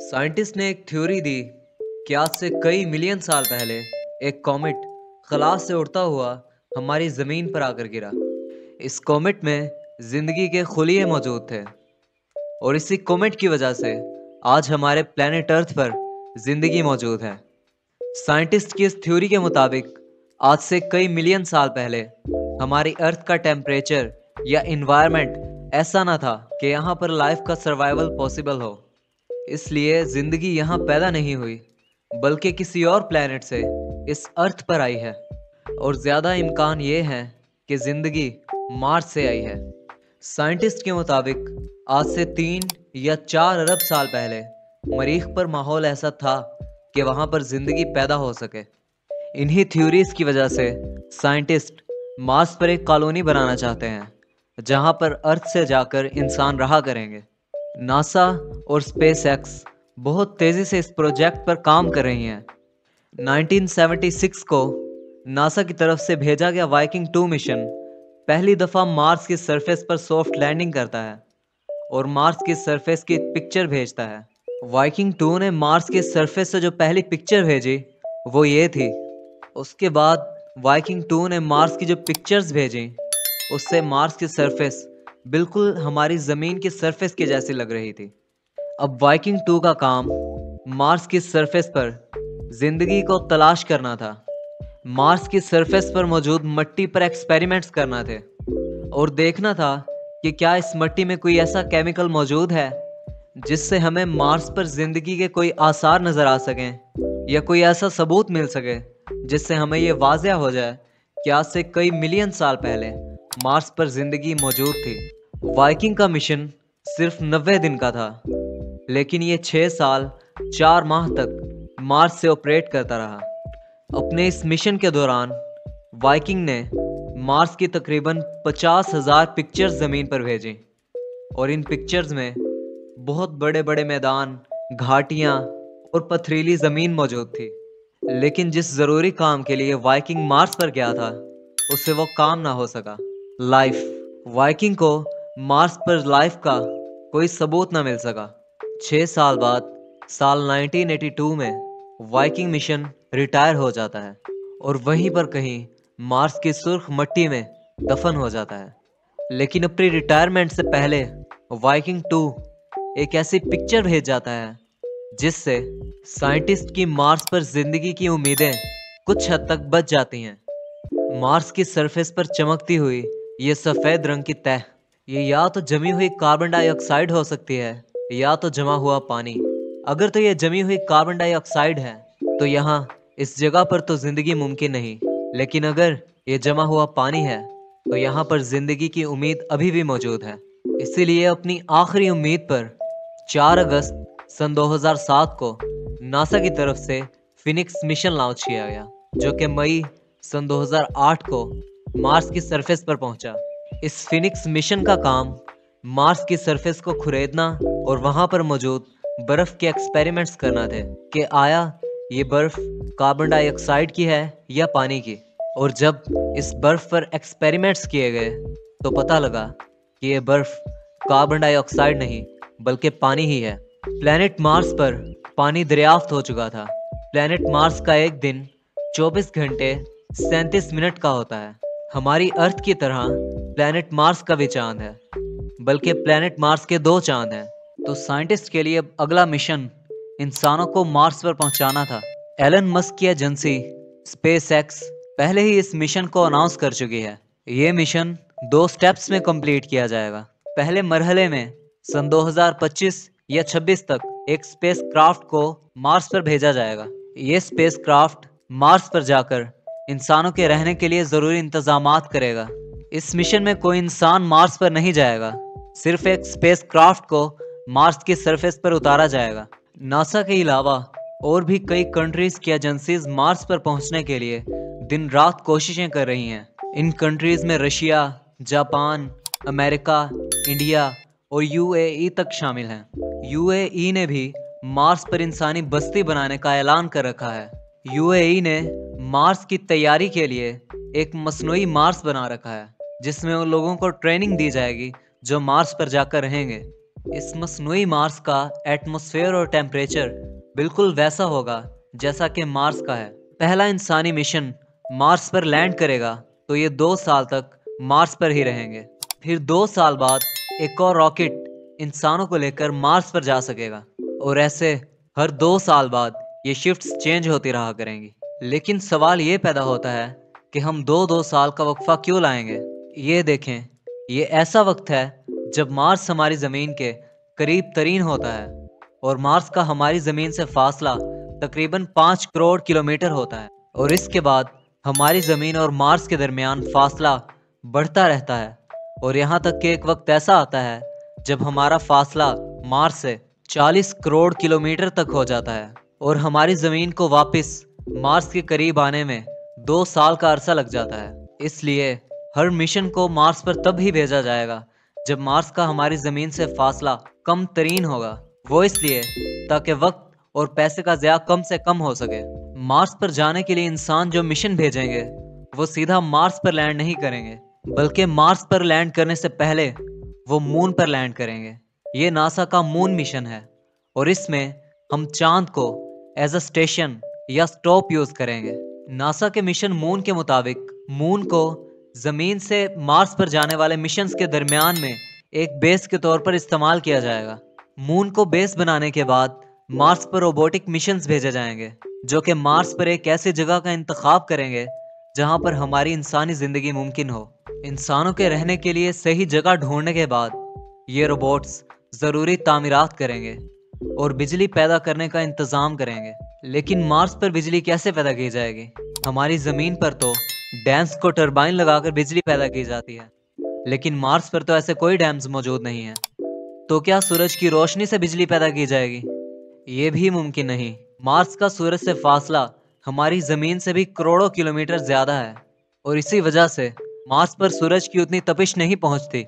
Scientist ने एक theory दी कि आज से कई मिलियन साल पहले एक कॉमेट खला से उड़ता हुआ हमारी ज़मीन पर आकर गिरा। इस कॉमेट में ज़िंदगी के खुलिये मौजूद थे और इसी कॉमेट की वजह से आज हमारे प्लेनेट अर्थ पर ज़िंदगी मौजूद है। साइंटिस्ट की इस थ्योरी के मुताबिक आज से कई मिलियन साल पहले हमारी अर्थ का टेम्परेचर या इन्वायरमेंट ऐसा ना था कि यहाँ पर लाइफ का सर्वाइवल पॉसिबल हो। इसलिए जिंदगी यहाँ पैदा नहीं हुई बल्कि किसी और प्लेनेट से इस अर्थ पर आई है और ज़्यादा इम्कान ये है कि ज़िंदगी मार्स से आई है। साइंटिस्ट के मुताबिक आज से 3 या 4 अरब साल पहले मरीख पर माहौल ऐसा था कि वहाँ पर ज़िंदगी पैदा हो सके। इन्हीं थ्योरीज की वजह से साइंटिस्ट मार्स पर एक कॉलोनी बनाना चाहते हैं जहाँ पर अर्थ से जाकर इंसान रहा करेंगे। नासा और स्पेस एक्स बहुत तेज़ी से इस प्रोजेक्ट पर काम कर रही हैं। 1976 को नासा की तरफ से भेजा गया वाइकिंग 2 मिशन पहली दफ़ा मार्स की सरफेस पर सॉफ्ट लैंडिंग करता है और मार्स की सरफेस की पिक्चर भेजता है। वाइकिंग 2 ने मार्स के सरफेस से जो पहली पिक्चर भेजी वो ये थी। उसके बाद वाइकिंग 2 ने मार्स की जो पिक्चर्स भेजी उससे मार्स की सरफेस बिल्कुल हमारी ज़मीन की सरफेस की जैसी लग रही थी। अब वाइकिंग 2 का काम मार्स की सरफेस पर ज़िंदगी को तलाश करना था। मार्स की सरफेस पर मौजूद मिट्टी पर एक्सपेरिमेंट्स करना थे और देखना था कि क्या इस मिट्टी में कोई ऐसा केमिकल मौजूद है जिससे हमें मार्स पर ज़िंदगी के कोई आसार नज़र आ सकें या कोई ऐसा सबूत मिल सके जिससे हमें ये वाज़िया हो जाए कि आज से कई मिलियन साल पहले मार्स पर ज़िंदगी मौजूद थी। वाइकिंग का मिशन सिर्फ 90 दिन का था, लेकिन ये 6 साल 4 माह तक मार्स से ऑपरेट करता रहा। अपने इस मिशन के दौरान वाइकिंग ने मार्स की तकरीबन 50,000 पिक्चर्स ज़मीन पर भेजी और इन पिक्चर्स में बहुत बड़े बड़े मैदान, घाटियाँ और पथरीली ज़मीन मौजूद थी। लेकिन जिस ज़रूरी काम के लिए वाइकिंग मार्स पर गया था उससे वो काम ना हो सका। लाइफ। वाइकिंग को मार्स पर लाइफ का कोई सबूत ना मिल सका। 6 साल बाद साल 1982 में वाइकिंग मिशन रिटायर हो जाता है और वहीं पर कहीं मार्स की सुर्ख मिट्टी में दफन हो जाता है। लेकिन अपनी रिटायरमेंट से पहले वाइकिंग 2 एक ऐसी पिक्चर भेज जाता है जिससे साइंटिस्ट की मार्स पर जिंदगी की उम्मीदें कुछ हद तक बच जाती हैं। मार्स की सरफेस पर चमकती हुई ये सफ़ेद रंग की तह, ये या तो जमी हुई कार्बन डाइऑक्साइड हो सकती है या तो जमा हुआ पानी। अगर तो ये जमी हुई कार्बन डाइऑक्साइड है तो यहाँ इस जगह पर तो ज़िंदगी मुमकिन नहीं, लेकिन अगर ये जमा हुआ पानी है तो यहाँ पर ज़िंदगी की उम्मीद अभी भी मौजूद है। इसीलिए अपनी आखिरी उम्मीद पर 4 अगस्त सन 2007 को नासा की तरफ से फिनिक्स मिशन लॉन्च किया गया, जो कि मई सन 2008 को मार्स की सरफेस पर पहुंचा। इस फिनिक्स मिशन का काम मार्स की सरफेस को खुरेदना और वहां पर मौजूद बर्फ के एक्सपेरिमेंट्स करना थे कि आया ये बर्फ कार्बन डाइऑक्साइड की है या पानी की। और जब इस बर्फ पर एक्सपेरिमेंट्स किए गए तो पता लगा कि ये बर्फ कार्बन डाइऑक्साइड नहीं बल्कि पानी ही है। प्लेनेट मार्स पर पानी दरियाफ्त हो चुका था। प्लेनेट मार्स का एक दिन 24 घंटे 37 मिनट का होता है। हमारी अर्थ की तरह प्लेनेट मार्स का भी चांद है, बल्कि प्लेनेट मार्स के 2 चांद हैं। तो साइंटिस्ट के लिए अब अगला मिशन इंसानों को मार्स पर पहुंचाना था। एलन मस्क की एजेंसी स्पेस एक्स पहले ही इस मिशन को अनाउंस कर चुकी है। ये मिशन 2 स्टेप्स में कंप्लीट किया जाएगा। पहले मरहले में सन 2025 या 26 तक एक स्पेस क्राफ्ट को मार्स पर भेजा जाएगा। ये स्पेस क्राफ्ट मार्स पर जाकर इंसानों के रहने के लिए ज़रूरी इंतजामात करेगा। इस मिशन में कोई इंसान मार्स पर नहीं जाएगा, सिर्फ एक स्पेस क्राफ्ट को मार्स की सरफेस पर उतारा जाएगा। नासा के अलावा और भी कई कंट्रीज की एजेंसीज मार्स पर पहुंचने के लिए दिन रात कोशिशें कर रही हैं। इन कंट्रीज में रशिया, जापान, अमेरिका, इंडिया और यूएई तक शामिल हैं। यूएई ने भी मार्स पर इंसानी बस्ती बनाने का ऐलान कर रखा है। यूएई ने मार्स की तैयारी के लिए एक मसनूई मार्स बना रखा है जिसमें उन लोगों को ट्रेनिंग दी जाएगी जो मार्स पर जाकर रहेंगे। इस मसनूई मार्स का एटमॉस्फेयर और टेम्परेचर बिल्कुल वैसा होगा जैसा कि मार्स का है। पहला इंसानी मिशन मार्स पर लैंड करेगा तो ये 2 साल तक मार्स पर ही रहेंगे। फिर 2 साल बाद एक और रॉकेट इंसानों को लेकर मार्स पर जा सकेगा और ऐसे हर 2 साल बाद ये शिफ्ट्स चेंज होती रहा करेंगी। लेकिन सवाल ये पैदा होता है कि हम दो दो साल का वक्फा क्यों लाएंगे। ये देखें, ये ऐसा वक्त है जब मार्स हमारी ज़मीन के करीब तरीन होता है और मार्स का हमारी ज़मीन से फासला तकरीबन 5 करोड़ किलोमीटर होता है। और इसके बाद हमारी ज़मीन और मार्स के दरमियान फासला बढ़ता रहता है और यहाँ तक कि एक वक्त ऐसा आता है जब हमारा फासला मार्स से 40 करोड़ किलोमीटर तक हो जाता है और हमारी ज़मीन को वापस मार्स के करीब आने में 2 साल का अरसा लग जाता है। इसलिए हर मिशन को मार्स पर तब ही भेजा जाएगा जब मार्स का हमारी ज़मीन से फासला कम तरीन होगा। वो इसलिए ताकि वक्त और पैसे का ज़्यादा कम से कम हो सके। मार्स पर जाने के लिए इंसान जो मिशन भेजेंगे वो सीधा मार्स पर लैंड नहीं करेंगे, बल्कि मार्स पर लैंड करने से पहले वो मून पर लैंड करेंगे। ये नासा का मून मिशन है और इसमें हम चांद को एज अ स्टेशन या स्टॉप यूज करेंगे। नासा के मिशन मून के मुताबिक मून को जमीन से मार्स पर जाने वाले मिशंस के दरमियान में एक बेस के तौर पर इस्तेमाल किया जाएगा। मून को बेस बनाने के बाद मार्स पर रोबोटिक मिशंस भेजे जाएंगे जो कि मार्स पर एक ऐसी जगह का इंतखाब करेंगे जहां पर हमारी इंसानी जिंदगी मुमकिन हो। इंसानों के रहने के लिए सही जगह ढूंढने के बाद ये रोबोट्स ज़रूरी तामीरात करेंगे और बिजली पैदा करने का इंतज़ाम करेंगे। लेकिन मार्स पर बिजली कैसे पैदा की जाएगी? हमारी ज़मीन पर तो डैम्स को टरबाइन लगाकर बिजली पैदा की जाती है, लेकिन मार्स पर तो ऐसे कोई डैम्स मौजूद नहीं है। तो क्या सूरज की रोशनी से बिजली पैदा की जाएगी? ये भी मुमकिन नहीं। मार्स का सूरज से फासला हमारी ज़मीन से भी करोड़ों किलोमीटर ज़्यादा है और इसी वजह से मार्स पर सूरज की उतनी तपिश नहीं पहुंचती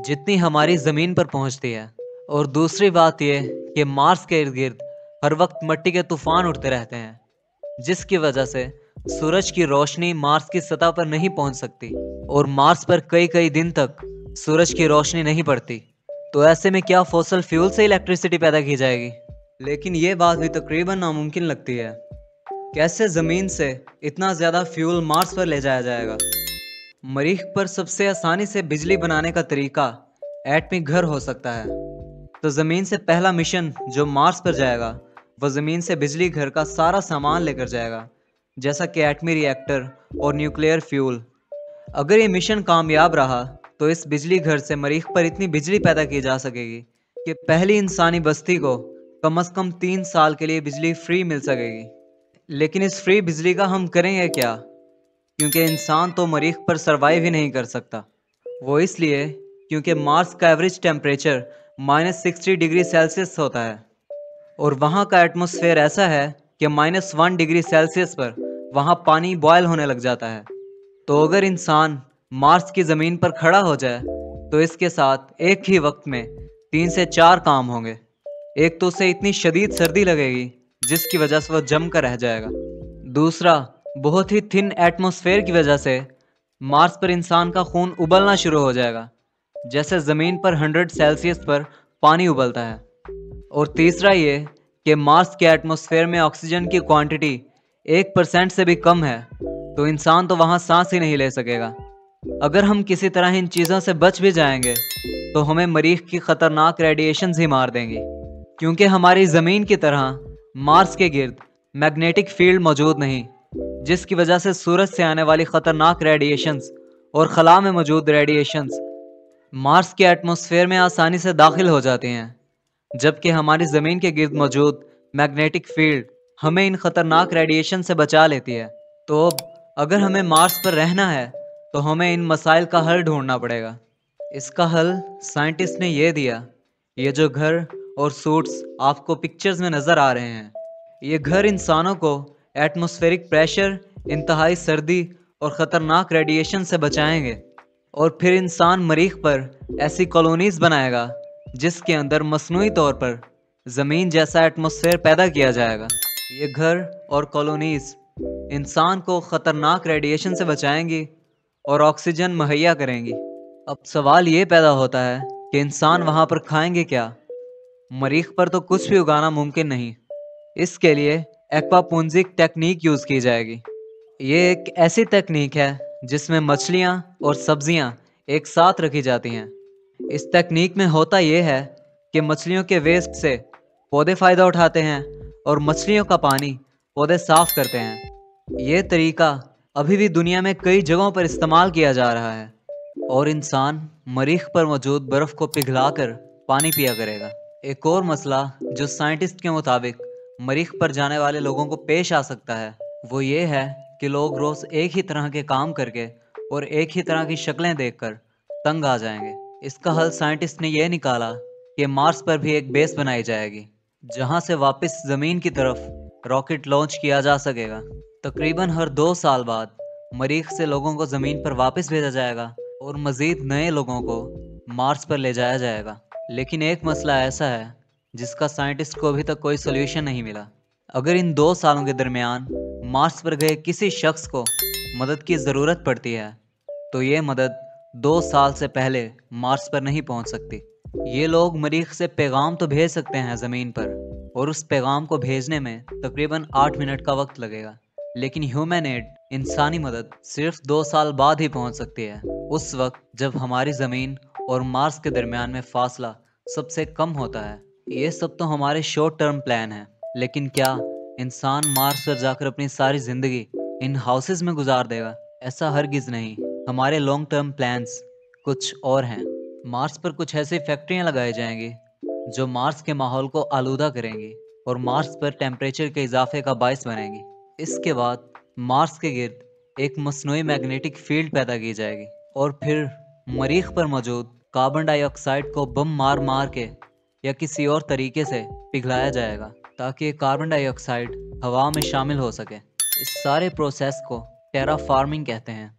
जितनी हमारी ज़मीन पर पहुंचती है। और दूसरी बात यह कि मार्स के इर्द गिर्द हर वक्त मिट्टी के तूफान उठते रहते हैं, जिसकी वजह से सूरज की रोशनी मार्स की सतह पर नहीं पहुंच सकती और मार्स पर कई कई दिन तक सूरज की रोशनी नहीं पड़ती। तो ऐसे में क्या फॉसल फ्यूल से इलेक्ट्रिसिटी पैदा की जाएगी? लेकिन ये बात भी तकरीबन नामुमकिन लगती है। कैसे ज़मीन से इतना ज़्यादा फ्यूल मार्स पर ले जाया जाएगा? मरीख पर सबसे आसानी से बिजली बनाने का तरीका एटमिक घर हो सकता है। तो ज़मीन से पहला मिशन जो मार्स पर जाएगा वह ज़मीन से बिजली घर का सारा सामान लेकर जाएगा, जैसा कि एटमी रिएक्टर और न्यूक्लियर फ्यूल। अगर ये मिशन कामयाब रहा तो इस बिजली घर से मरीख पर इतनी बिजली पैदा की जा सकेगी कि पहली इंसानी बस्ती को कम से कम 3 साल के लिए बिजली फ्री मिल सकेगी। लेकिन इस फ्री बिजली का हम करेंगे क्या? क्योंकि इंसान तो मरीख पर सरवाइव ही नहीं कर सकता। वो इसलिए क्योंकि मार्स का एवरेज टेम्परेचर -60 डिग्री सेल्सियस होता है और वहाँ का एटमॉस्फेयर ऐसा है कि -1 डिग्री सेल्सियस पर वहाँ पानी बॉयल होने लग जाता है। तो अगर इंसान मार्स की ज़मीन पर खड़ा हो जाए तो इसके साथ एक ही वक्त में 3 से 4 काम होंगे। एक तो उसे इतनी शदीद सर्दी लगेगी जिसकी वजह से वह जम कर रह जाएगा। दूसरा, बहुत ही थिन एटमॉस्फेयर की वजह से मार्स पर इंसान का खून उबलना शुरू हो जाएगा, जैसे ज़मीन पर 100 सेल्सियस पर पानी उबलता है। और तीसरा ये कि मार्स के एटमॉस्फेयर में ऑक्सीजन की क्वांटिटी 1% से भी कम है, तो इंसान तो वहाँ सांस ही नहीं ले सकेगा। अगर हम किसी तरह इन चीज़ों से बच भी जाएंगे तो हमें मरीख की ख़तरनाक रेडिएशंस ही मार देंगी, क्योंकि हमारी ज़मीन की तरह मार्स के गिर्द मैग्नेटिक फील्ड मौजूद नहीं, जिसकी वजह से सूरज से आने वाली ख़तरनाक रेडिएशंस और खला में मौजूद रेडिएशंस मार्स के एटमॉस्फेयर में आसानी से दाखिल हो जाती हैं, जबकि हमारी ज़मीन के गिर्द मौजूद मैग्नेटिक फील्ड हमें इन ख़तरनाक रेडिएशन से बचा लेती है। तो अब अगर हमें मार्स पर रहना है तो हमें इन मसाइल का हल ढूंढना पड़ेगा। इसका हल साइंटिस्ट ने ये दिया। ये जो घर और सूट्स आपको पिक्चर्स में नज़र आ रहे हैं, ये घर इंसानों को एटमॉस्फेरिक प्रेशर, इंतहाई सर्दी और ख़तरनाक रेडिएशन से बचाएंगे और फिर इंसान मरीख पर ऐसी कॉलोनीज़ बनाएगा जिसके अंदर मसनूई तौर पर ज़मीन जैसा एटमॉस्फेयर पैदा किया जाएगा। ये घर और कॉलोनीज़ इंसान को ख़तरनाक रेडिएशन से बचाएंगी और ऑक्सीजन मुहैया करेंगी। अब सवाल ये पैदा होता है कि इंसान वहाँ पर खाएंगे क्या? मरीख पर तो कुछ भी उगाना मुमकिन नहीं। इसके लिए एक्वापोनिक्स टेक्निक यूज़ की जाएगी। ये एक ऐसी तकनीक है जिसमें मछलियाँ और सब्जियाँ एक साथ रखी जाती हैं। इस तकनीक में होता यह है कि मछलियों के वेस्ट से पौधे फ़ायदा उठाते हैं और मछलियों का पानी पौधे साफ करते हैं। ये तरीका अभी भी दुनिया में कई जगहों पर इस्तेमाल किया जा रहा है और इंसान मरीख पर मौजूद बर्फ़ को पिघलाकर पानी पिया करेगा। एक और मसला जो साइंटिस्ट के मुताबिक मरीख पर जाने वाले लोगों को पेश आ सकता है वो ये है कि लोग रोज़ एक ही तरह के काम करके और एक ही तरह की शक्लें देखकर तंग आ जाएंगे। इसका हल साइंटिस्ट ने यह निकाला कि मार्स पर भी एक बेस बनाई जाएगी जहां से वापस ज़मीन की तरफ रॉकेट लॉन्च किया जा सकेगा। तकरीबन हर 2 साल बाद मरीख से लोगों को ज़मीन पर वापस भेजा जाएगा और मज़ीद नए लोगों को मार्स पर ले जाया जाएगा। लेकिन एक मसला ऐसा है जिसका साइंटिस्ट को अभी तक कोई सोल्यूशन नहीं मिला। अगर इन 2 सालों के दरमियान मार्स पर गए किसी शख्स को मदद की ज़रूरत पड़ती है तो ये मदद 2 साल से पहले मार्स पर नहीं पहुंच सकती। ये लोग मरीख से पैगाम तो भेज सकते हैं ज़मीन पर और उस पैगाम को भेजने में तकरीबन 8 मिनट का वक्त लगेगा, लेकिन ह्यूमन एड इंसानी मदद सिर्फ 2 साल बाद ही पहुंच सकती है, उस वक्त जब हमारी ज़मीन और मार्स के दरमियान में फासला सबसे कम होता है। ये सब तो हमारे शॉर्ट टर्म प्लान हैं, लेकिन क्या इंसान मार्स पर जाकर अपनी सारी ज़िंदगी इन हाउसेस में गुजार देगा? ऐसा हरगिज़ नहीं। हमारे लॉन्ग टर्म प्लान्स कुछ और हैं। मार्स पर कुछ ऐसी फैक्ट्रियां लगाई जाएंगी जो मार्स के माहौल को आलूदा करेंगी और मार्स पर टेम्परेचर के इजाफे का बायस बनेंगी। इसके बाद मार्स के गिर्द एक मसनूई मैग्नेटिक फील्ड पैदा की जाएगी और फिर मरीख पर मौजूद कार्बन डाइऑक्साइड को बम मार मार के या किसी और तरीके से पिघलाया जाएगा ताकि ये कार्बन डाइऑक्साइड हवा में शामिल हो सके। इस सारे प्रोसेस को टेराफार्मिंग कहते हैं।